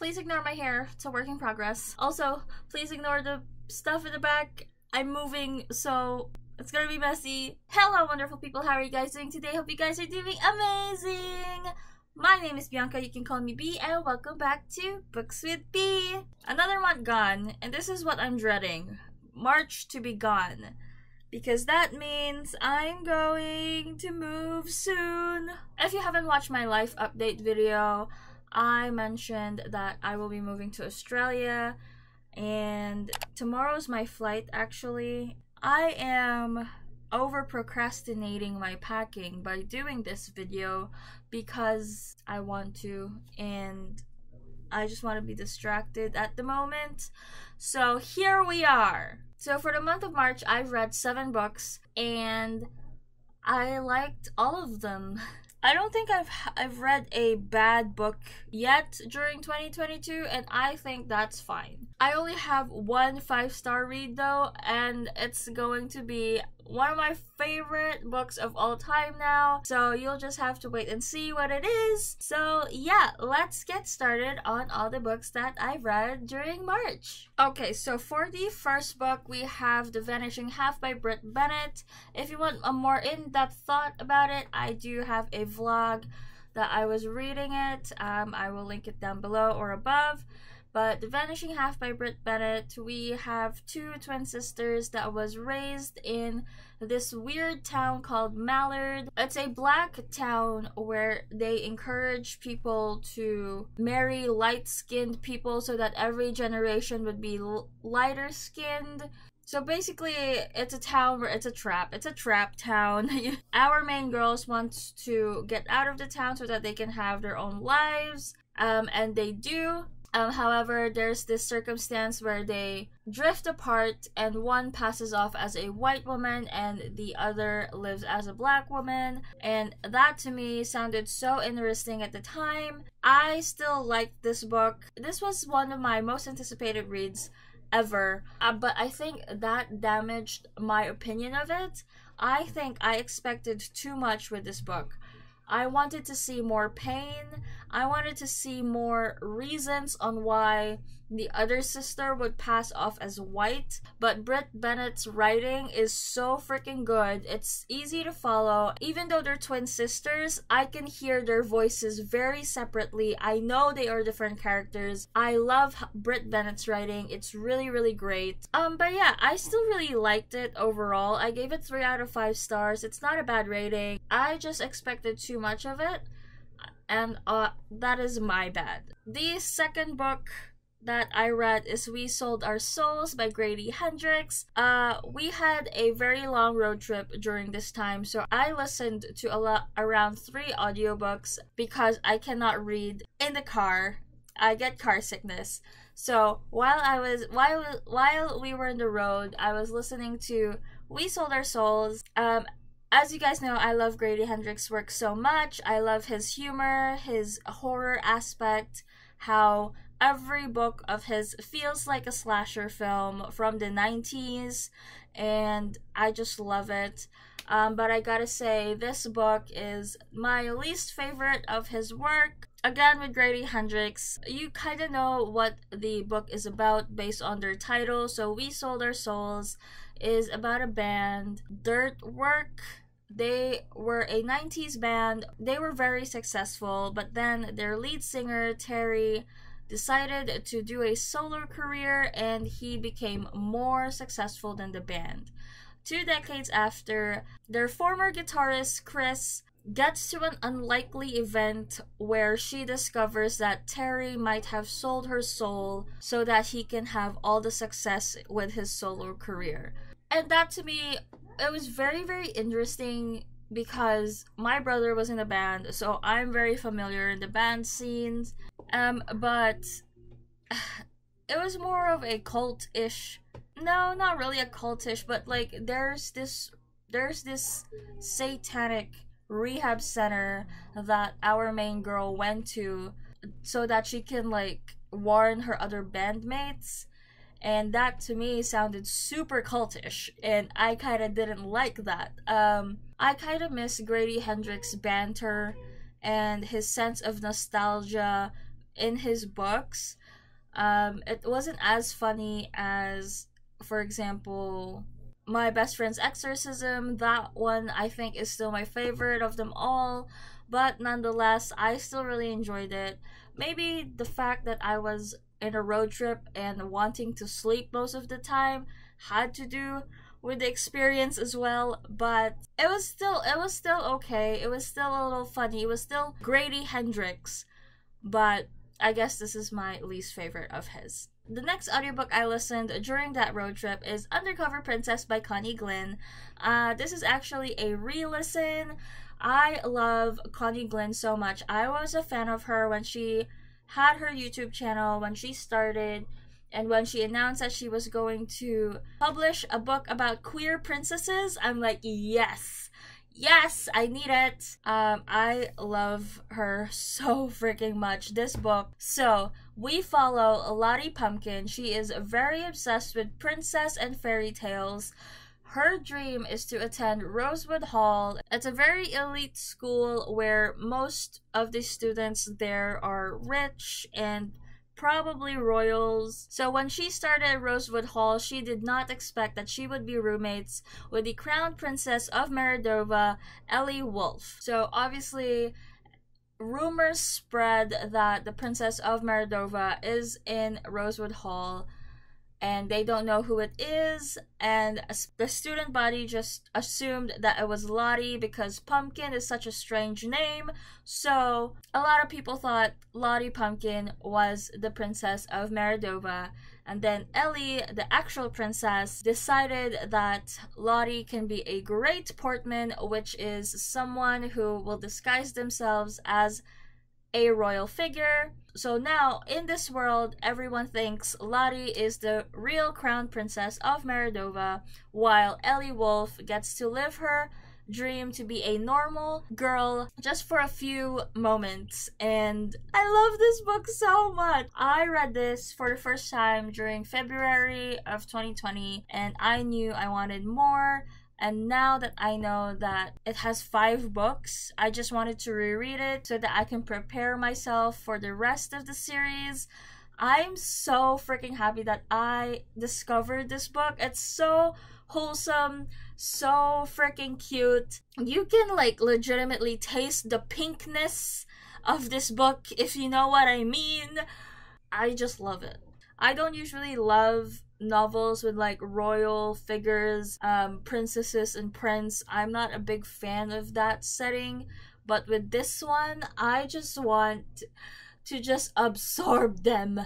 please ignore my hair. It's a work in progress. Also, please ignore the stuff in the back. I'm moving, so it's gonna be messy. Hello, wonderful people. How are you guys doing today? Hope you guys are doing amazing. My name is Bianca. You can call me B, and welcome back to Books with B. Another month gone, and this is what I'm dreading. March to be gone. Because that means I'm going to move soon. If you haven't watched my life update video, I mentioned that I will be moving to Australia, and tomorrow's my flight actually. I am over procrastinating my packing by doing this video because I want to, and I just want to be distracted at the moment. So here we are. So for the month of March, I've read 7 books, and I liked all of them. I don't think I've read a bad book yet during 2022, and I think that's fine. I only have one 5-star read though, and it's going to be one of my favorite books of all time now, so you'll just have to wait and see what it is. So yeah, let's get started on all the books that I've read during March. Okay, so for the first book, we have The Vanishing Half by Brit Bennett. If you want a more in-depth thought about it, I do have a vlog that I was reading it. I will link it down below or above. But The Vanishing Half by Brit Bennett, we have 2 twin sisters that was raised in this weird town called Mallard. It's a black town where they encourage people to marry light-skinned people so that every generation would be lighter-skinned. So basically, it's a town where it's a trap. It's a trap town. Our main girls want to get out of the town so that they can have their own lives, and they do. However, there's this circumstance where they drift apart, and one passes off as a white woman and the other lives as a black woman, and that to me sounded so interesting at the time. I still liked this book. This was one of my most anticipated reads ever, but I think that damaged my opinion of it. I think I expected too much with this book. I wanted to see more pain. I wanted to see more reasons on why the other sister would pass off as white. But Brit Bennett's writing is so freaking good. It's easy to follow. Even though they're twin sisters, I can hear their voices very separately. I know they are different characters. I love Brit Bennett's writing. It's really, really great. But yeah, I still really liked it overall. I gave it 3 out of 5 stars. It's not a bad rating. I just expected too much of it, and that is my bad. The second book that I read is We Sold Our Souls by Grady Hendrix. We had a very long road trip during this time, so I listened to around 3 audiobooks because I cannot read in the car. I get car sickness. So while we were on the road, I was listening to We Sold Our Souls. As you guys know, I love Grady Hendrix's work so much. I love his humor, his horror aspect, how every book of his feels like a slasher film from the 90s, and I just love it. But I gotta say, this book is my least favorite of his work. Again, with Grady Hendrix, you kind of know what the book is about based on their title. So We Sold Our Souls is about a band, Dirtwork. They were a 90s band. They were very successful, but then their lead singer, Terry, decided to do a solo career, and he became more successful than the band. 2 decades after, their former guitarist, Chris, gets to an unlikely event where she discovers that Terry might have sold her soul so that he can have all the success with his solo career. And that to me, it was very, very interesting because my brother was in a band, so I'm very familiar in the band scenes. But it was more of a cult-ish. No, not really a cultish, but like there's this satanic rehab center that our main girl went to so that she can like warn her other bandmates, and that to me sounded super cultish, and I kind of didn't like that. I kind of miss Grady Hendrix's banter and his sense of nostalgia in his books. It wasn't as funny as, for example, My Best Friend's Exorcism. That one I think is still my favorite of them all, but nonetheless, I still really enjoyed it. Maybe the fact that I was in a road trip and wanting to sleep most of the time had to do with the experience as well, but it was still okay. It was still a little funny. It was still Grady Hendrix, but I guess this is my least favorite of his. The next audiobook I listened during that road trip is Undercover Princess by Connie Glynn. This is actually a re-listen. I love Connie Glynn so much. I was a fan of her when she had her YouTube channel, when she started, and when she announced that she was going to publish a book about queer princesses. I'm like, yes! Yes, I need it. I love her so freaking much. This book. So, we follow Lottie Pumpkin. She is very obsessed with princess and fairy tales. Her dream is to attend Rosewood Hall. It's a very elite school where most of the students there are rich and probably royals. So when she started at Rosewood Hall, she did not expect that she would be roommates with the crown princess of Meredova, Ellie Wolf. So obviously, rumors spread that the princess of Meredova is in Rosewood Hall, and they don't know who it is, and the student body just assumed that it was Lottie because Pumpkin is such a strange name. So a lot of people thought Lottie Pumpkin was the princess of Meredova, and then Ellie, the actual princess, decided that Lottie can be a great portman, which is someone who will disguise themselves as a royal figure. So now, in this world, everyone thinks Lottie is the real crown princess of Meredova, while Ellie Wolf gets to live her dream to be a normal girl just for a few moments. And I love this book so much. I read this for the first time during February of 2020, and I knew I wanted more. And now that I know that it has 5 books, I just wanted to reread it so that I can prepare myself for the rest of the series. I'm so freaking happy that I discovered this book. It's so wholesome, so freaking cute. You can like legitimately taste the pinkness of this book, if you know what I mean. I just love it. I don't usually love novels with like royal figures, princesses and prince. I'm not a big fan of that setting, but with this one, I just want to just absorb them.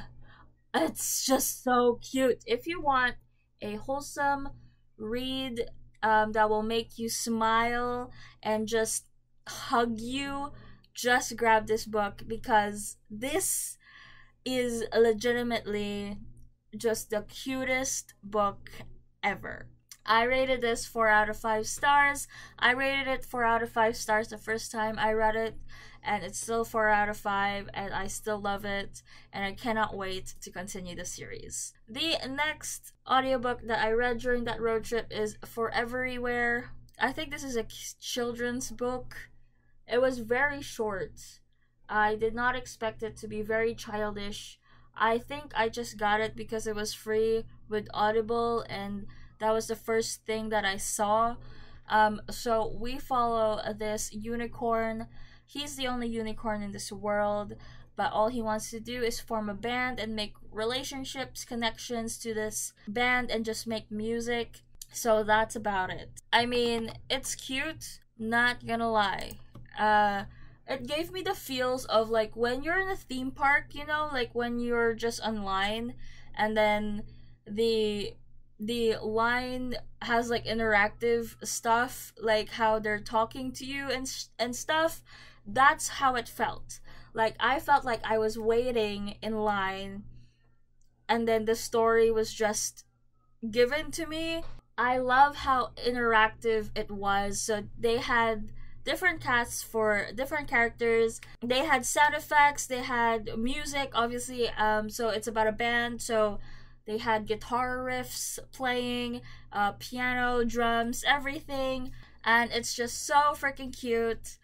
It's just so cute. If you want a wholesome read that will make you smile and just hug you, just grab this book, because this is legitimately just the cutest book ever. I rated this 4 out of 5 stars. I rated it 4 out of 5 stars the first time I read it, and it's still 4 out of 5, and I still love it, and I cannot wait to continue the series. The next audiobook that I read during that road trip is Foreverywhere. I think this is a children's book. It was very short. I did not expect it to be very childish. I think I just got it because it was free with Audible, and that was the first thing that I saw. So we follow this unicorn. He's the only unicorn in this world, but all he wants to do is form a band and make relationships, connections to this band, and just make music. So that's about it. I mean, it's cute, not gonna lie. It gave me the feels of like when you're in a theme park, you know, like when you're just online and then the line has like interactive stuff, like how they're talking to you and stuff. That's how it felt. Like I felt like I was waiting in line and then the story was just given to me. I love how interactive it was. So they had different casts for different characters. They had sound effects, they had music, obviously. So it's about a band, so they had guitar riffs playing, piano, drums, everything, and it's just so freaking cute.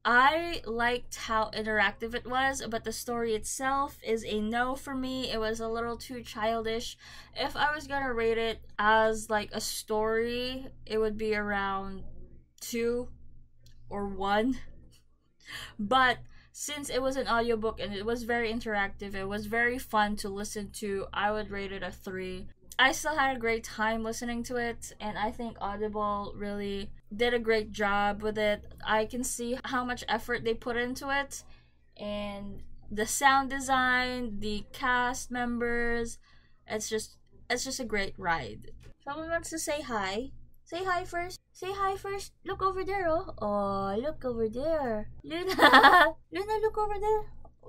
I liked how interactive it was, but the story itself is a no for me. It was a little too childish. If I was gonna rate it as like a story, it would be around 2 or 1. But since it was an audiobook and it was very interactive, it was very fun to listen to, I would rate it a 3. I still had a great time listening to it, and I think Audible really did a great job with it. I can see how much effort they put into it, and the sound design, the cast members, it's just a great ride. Someone wants to say hi. Say hi first. Say hi first. Look over there, oh. Oh, look over there. Luna. Luna, look over there.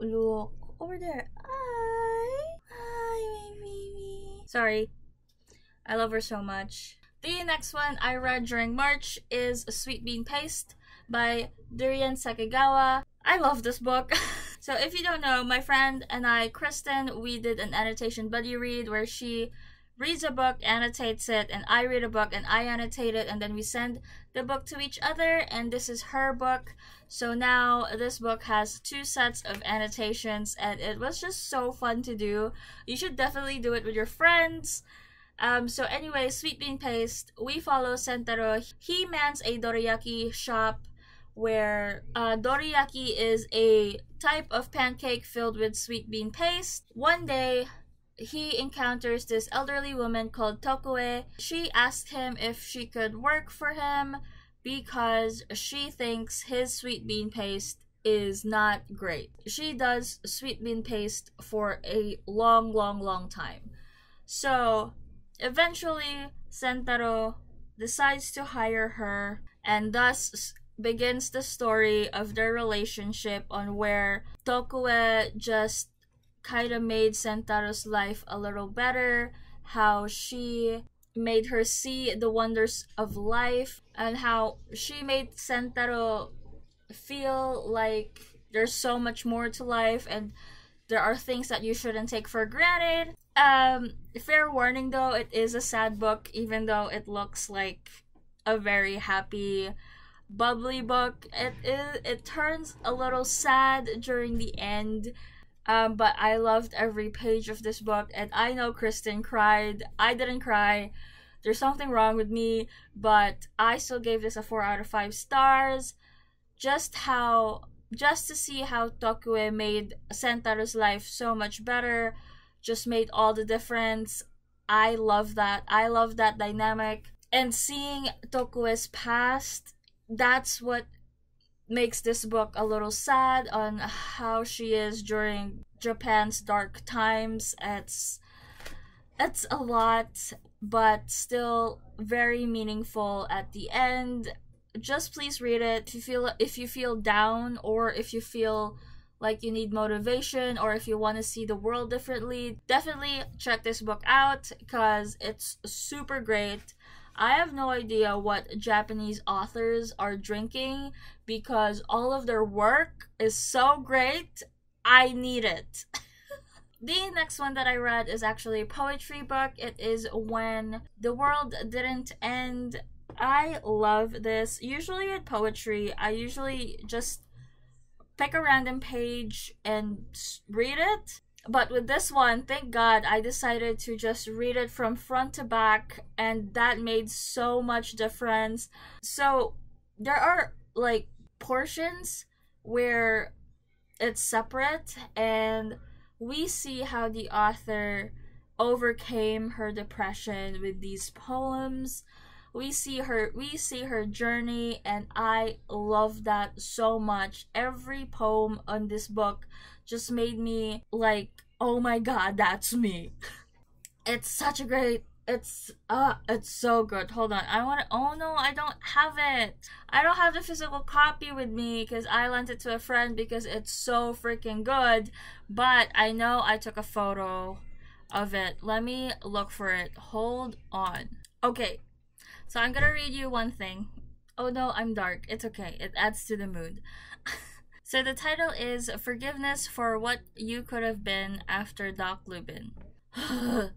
Look over there. Hi. Hi, my baby. Sorry. I love her so much. The next one I read during March is Sweet Bean Paste by Durian Sakigawa. I love this book. So if you don't know, my friend and I, Kristen, we did an annotation buddy read where she reads a book, annotates it, and I read a book and I annotate it, and then we send the book to each other, and this is her book. So now this book has 2 sets of annotations, and it was just so fun to do. You should definitely do it with your friends. So anyway, Sweet Bean Paste, we follow Sentaro. He mans a dorayaki shop where dorayaki is a type of pancake filled with sweet bean paste. One day, he encounters this elderly woman called Tokue. She asked him if she could work for him because she thinks his sweet bean paste is not great. She does sweet bean paste for a long time. So eventually, Sentaro decides to hire her, and thus begins the story of their relationship, on where Tokue just kind of made Sentaro's life a little better, how she made her see the wonders of life, and how she made Sentaro feel like there's so much more to life and there are things that you shouldn't take for granted. Fair warning though, it is a sad book, even though it looks like a very happy, bubbly book. It turns a little sad during the end. But I loved every page of this book, and I know Kristen cried. I didn't cry. There's something wrong with me, but I still gave this a 4 out of 5 stars. Just to see how Tokue made Sentaro's life so much better, just made all the difference. I love that. I love that dynamic. And seeing Tokue's past, that's what makes this book a little sad, on how she is during Japan's dark times. It's a lot, but still very meaningful at the end. Just please read it if you feel down, or if you feel like you need motivation, or if you want to see the world differently. Definitely check this book out because it's super great. I have no idea what Japanese authors are drinking, because all of their work is so great. I need it. The next one that I read is actually a poetry book. It is When the World Didn't End. I love this. Usually with poetry, I usually just pick a random page and read it. But with this one, thank God, I decided to just read it from front to back, and that made so much difference. So there are like portions where it's separate, and we see how the author overcame her depression with these poems. We see her journey, and I love that so much. Every poem on this book just made me like, oh my god, that's me. It's such a great, it's so good. Hold on, oh no, I don't have it. I don't have the physical copy with me because I lent it to a friend because it's so freaking good. But I know I took a photo of it. Let me look for it. Hold on. Okay. So I'm gonna read you one thing. Oh no, I'm dark. It's okay. It adds to the mood. So the title is Forgiveness for What You Could Have Been After Doc Lubin. I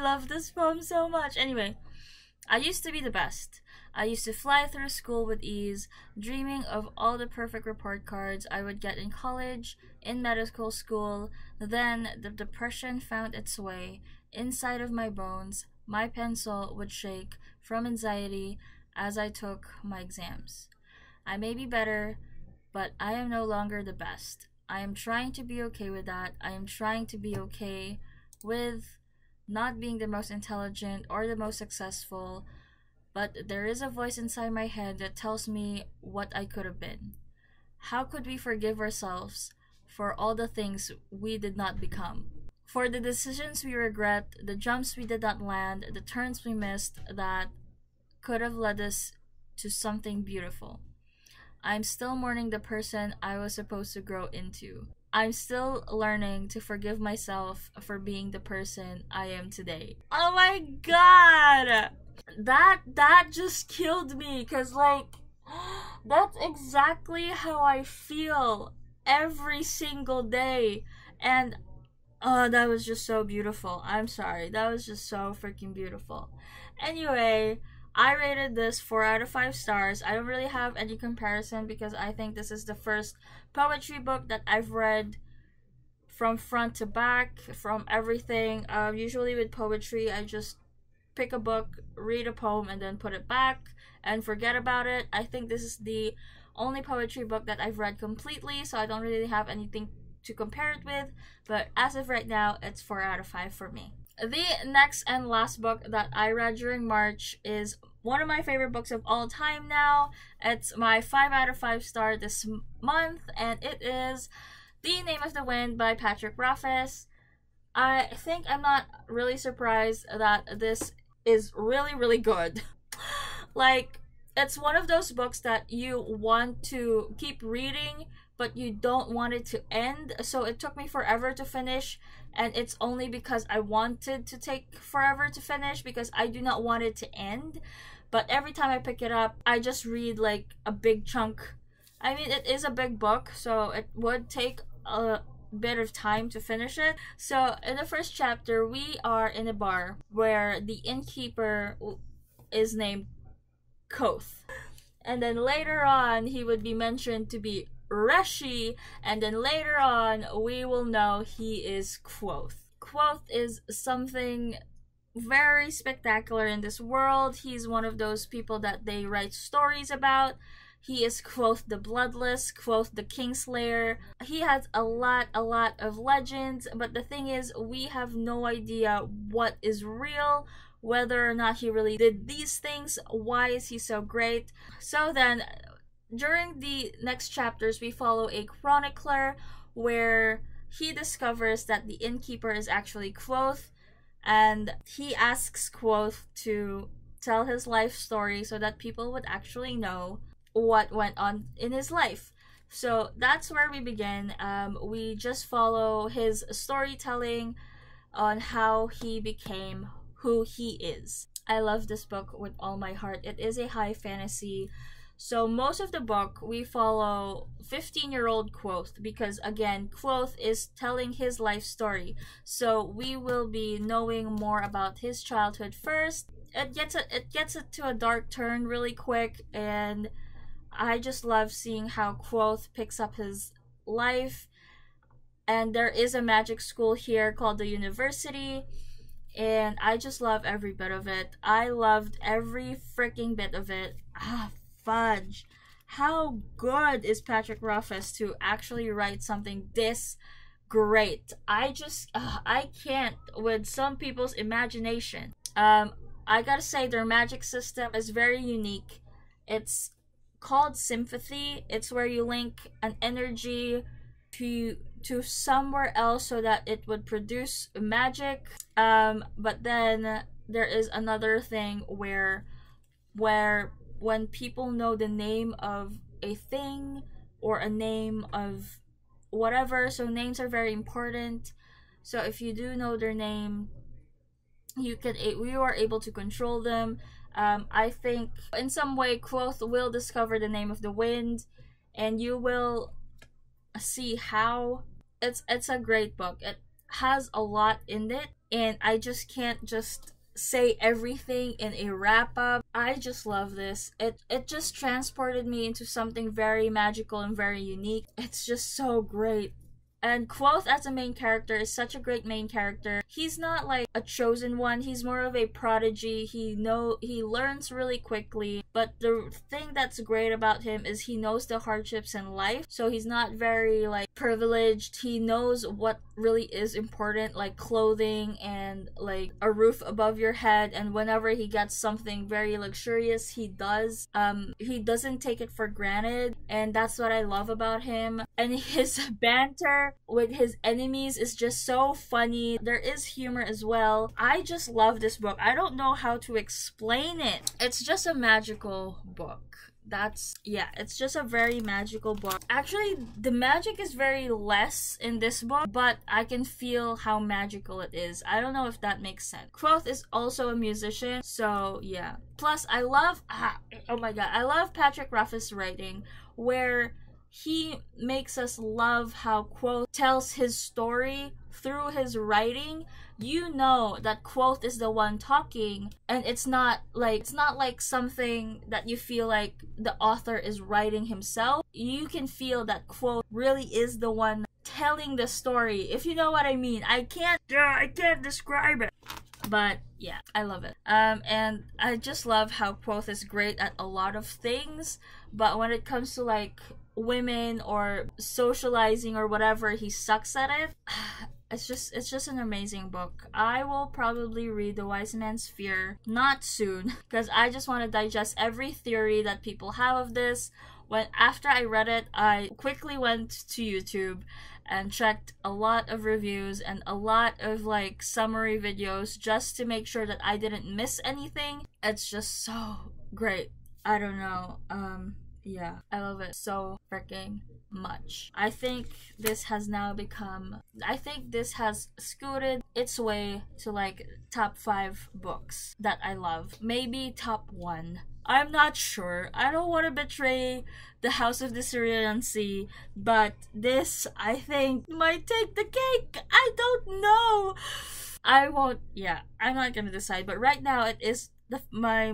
love this poem so much. Anyway, I used to be the best. I used to fly through school with ease, dreaming of all the perfect report cards I would get in college, in medical school. Then the depression found its way inside of my bones. My pencil would shake from anxiety as I took my exams. I may be better, but I am no longer the best. I am trying to be okay with that. I am trying to be okay with not being the most intelligent or the most successful, but there is a voice inside my head that tells me what I could have been. How could we forgive ourselves for all the things we did not become? For the decisions we regret, the jumps we did not land, the turns we missed that could have led us to something beautiful. I'm still mourning the person I was supposed to grow into. I'm still learning to forgive myself for being the person I am today. Oh my god! That just killed me, cause like that's exactly how I feel every single day. And oh, that was just so beautiful. I'm sorry. That was just so freaking beautiful. Anyway, I rated this 4 out of 5 stars. I don't really have any comparison because I think this is the first poetry book that I've read from front to back, from everything. Usually with poetry, I just pick a book, read a poem, and then put it back and forget about it. I think this is the only poetry book that I've read completely, so I don't really have anything to compare it with, but as of right now, it's 4 out of 5 for me. The next and last book that I read during March is one of my favorite books of all time now. It's my 5 out of 5 star this month, and it is The Name of the Wind by Patrick Rothfuss. I think I'm not really surprised that this is really good. Like, it's one of those books that you want to keep reading, but you don't want it to end. So it took me forever to finish, and it's only because I wanted to take forever to finish because I do not want it to end. But every time I pick it up, I just read like a big chunk. I mean, it is a big book, so it would take a bit of time to finish it. So in the first chapter, we are in a bar where the innkeeper is named Koth. And then later on, he would be mentioned to be Reshi, and then later on, we will know he is Quoth. Quoth is something very spectacular in this world. He's one of those people that they write stories about. He is Quoth the Bloodless, Quoth the Kingslayer. He has a lot of legends, but the thing is, we have no idea what is real, whether or not he really did these things, why is he so great. So then, during the next chapters, we follow a chronicler where he discovers that the innkeeper is actually Quoth, and he asks Quoth to tell his life story so that people would actually know what went on in his life. So that's where we begin. We just follow his storytelling on how he became who he is. I love this book with all my heart. It is a high fantasy. So most of the book, we follow 15-year-old Quoth because, again, Quoth is telling his life story. So we will be knowing more about his childhood first. It gets it to a dark turn really quick, and I just love seeing how Quoth picks up his life. And there is a magic school here called the University, and I just love every bit of it. I loved every freaking bit of it. Fudge. How good is Patrick Rothfuss to actually write something this great? I can't with some people's imagination. I gotta say, their magic system is very unique. It's called sympathy. It's where you link an energy to somewhere else so that it would produce magic. But then there is another thing where when people know the name of a thing or a name of whatever, so names are very important. So if you do know their name, you are able to control them. I think in some way Quoth will discover the name of the wind, and you will see how it's a great book. It has a lot in it, and I just can't just say everything in a wrap up. I just love this. It just transported me into something very magical and very unique. It's just so great. And Quoth as a main character is such a great main character. He's not like a chosen one. He's more of a prodigy. He learns really quickly. But the thing that's great about him is he knows the hardships in life. So he's not very like privileged. He knows what really is important, like clothing and like a roof above your head. And whenever he gets something very luxurious, he does. He doesn't take it for granted. And that's what I love about him. And his banter with his enemies is just so funny. There is humor as well. I just love this book. I don't know how to explain it. It's just a magical book. It's just a very magical book. Actually, the magic is very less in this book, but I can feel how magical it is. I don't know if that makes sense. Quoth is also a musician, so yeah. Plus, I love, oh my god, I love Patrick Ruff's writing, where he makes us love how Quoth tells his story through his writing. You know that Quoth is the one talking, and it's not like something that you feel like the author is writing himself. You can feel that Quoth really is the one telling the story, if you know what I mean. I can't describe it. But yeah, I love it. And I just love how Quoth is great at a lot of things, but when it comes to like women or socializing or whatever, he sucks at it. It's just an amazing book. I will probably read The Wise Man's Fear, not soon, because I just want to digest every theory that people have of this. After I read it, I quickly went to YouTube and checked a lot of reviews and a lot of like summary videos just to make sure that I didn't miss anything. It's just so great. I don't know. Yeah, I love it so freaking much. I think this has scooted its way to like top 5 books that I love. Maybe top 1. I'm not sure. I don't want to betray the House of the Cerulean Sea, but this, I think, might take the cake. I don't know. I'm not gonna decide, but right now it is my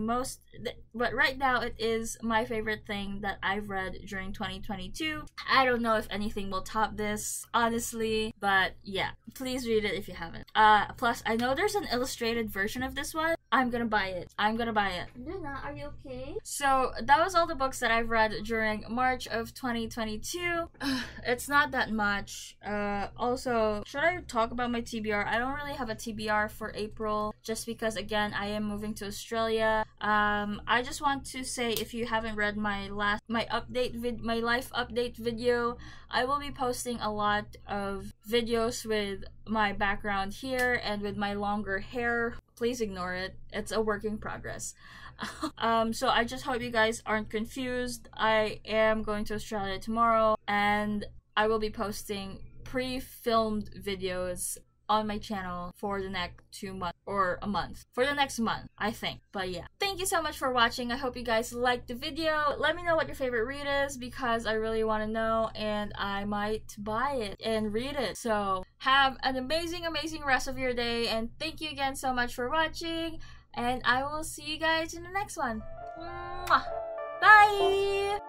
favorite thing that I've read during 2022. I don't know if anything will top this, honestly, but yeah, please read it if you haven't. Plus, I know there's an illustrated version of this one. I'm gonna buy it. Luna, are you okay? So that was all the books that I've read during March of 2022. It's not that much. Also, should I talk about my TBR? I don't really have a TBR for April, just because again, I am moving to Australia. I just want to say, if you haven't read my life update video, I will be posting a lot of videos with my background here and with my longer hair. Please ignore it. It's a work in progress. So I just hope you guys aren't confused. I am going to Australia tomorrow, and I will be posting pre-filmed videos on my channel for the next 2 months, or a month, for the next month, I think. But yeah, thank you so much for watching. I hope you guys liked the video. Let me know what your favorite read is, because I really want to know, and I might buy it and read it. So have an amazing rest of your day, and thank you again so much for watching, and I will see you guys in the next one. Mwah! Bye!